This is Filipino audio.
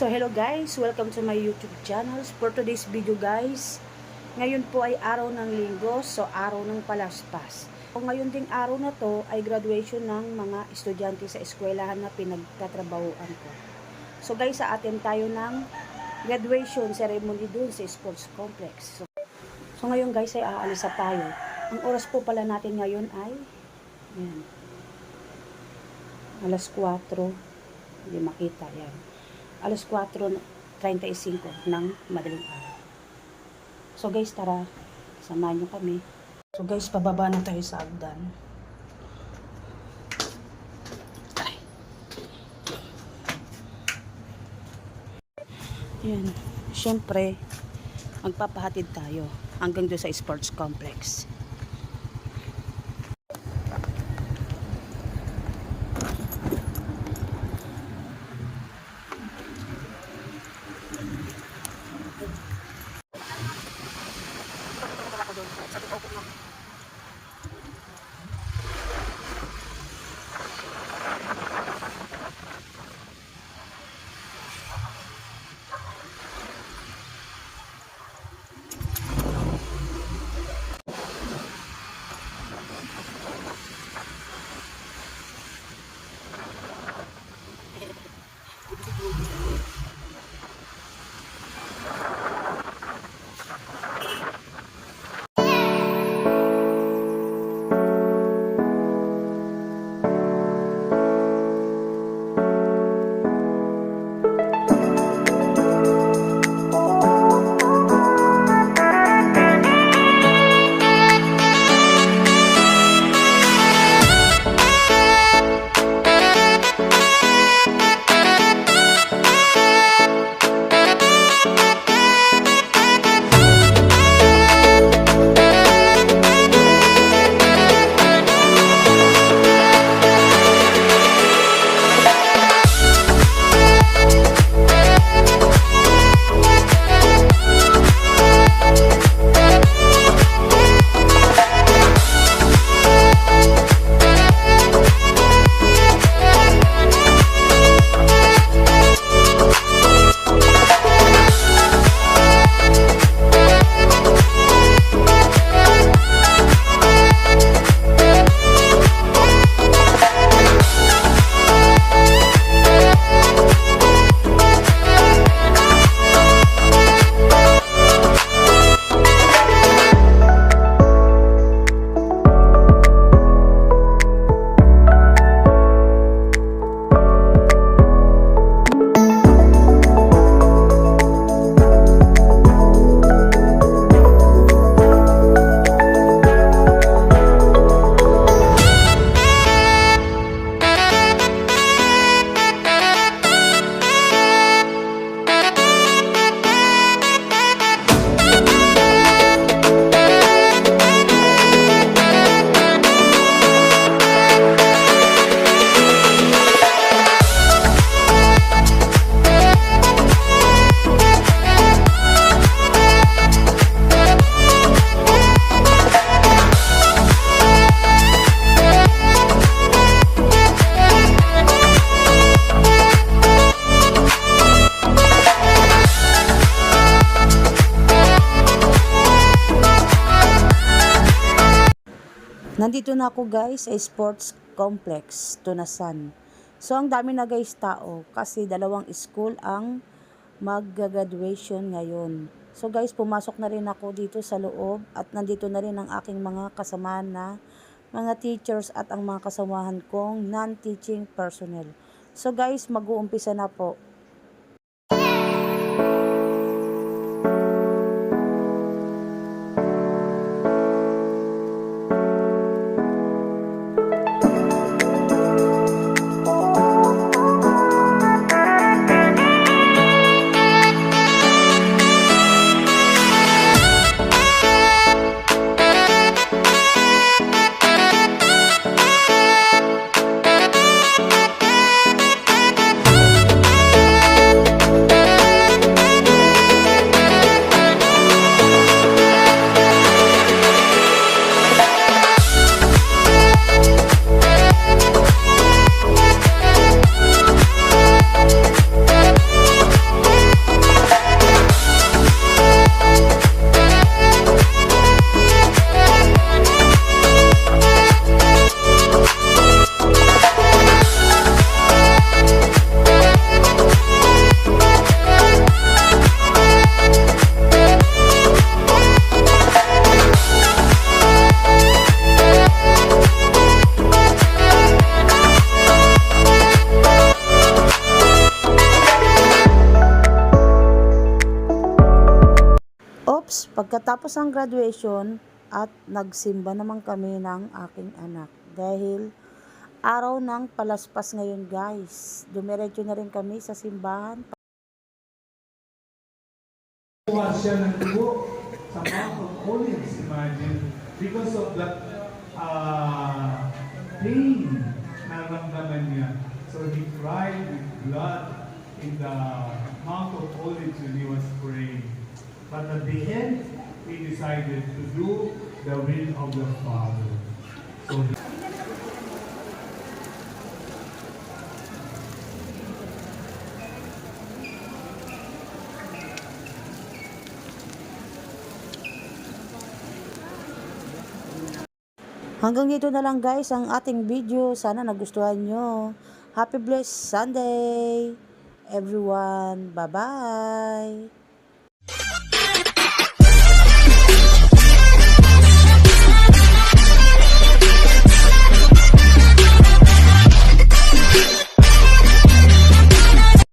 So hello guys, welcome to my YouTube channel. For today's video guys, ngayon po ay araw ng linggo, so araw ng palaspas. So ngayon ding araw na to ay graduation ng mga estudyante sa eskwelahan na pinagtatrabahuan ko. So guys, sa atin tayo ng graduation ceremony dun sa sports complex. So ngayon guys ay aalis na tayo. Ang oras po pala natin ngayon ay yan, alas 4, hindi makita yan. Alas 4:35 ng madaling araw. So guys, tara, samahan nyo kami. So guys, pababa na tayo sa agdan. Yan, syempre, magpapahatid tayo hanggang doon sa sports complex. Nandito na ako guys sa sports complex, Tunasan. So ang dami na guys tao kasi dalawang school ang mag-graduation ngayon. So guys, pumasok na rin ako dito sa loob at nandito na rin ang aking mga kasamahan na mga teachers at ang mga kasamahan kong non-teaching personnel. So guys, mag-uumpisa na po. Tapos, pagkatapos ng graduation, at nagsimba naman kami ng aking anak. Dahil araw ng palaspas ngayon guys. Dumiretso na rin kami sa simbahan. Kuha siya ng dugo sa Mount of Olives, imagine. Because of that pain na naramdaman niya. So he cried with blood in the Mount of Olives when he was praying. But at the end, he decided to do the will of the Father. So Hanggang dito na lang guys ang ating video. Sana nagustuhan nyo. Happy blessed Sunday everyone. Bye-bye.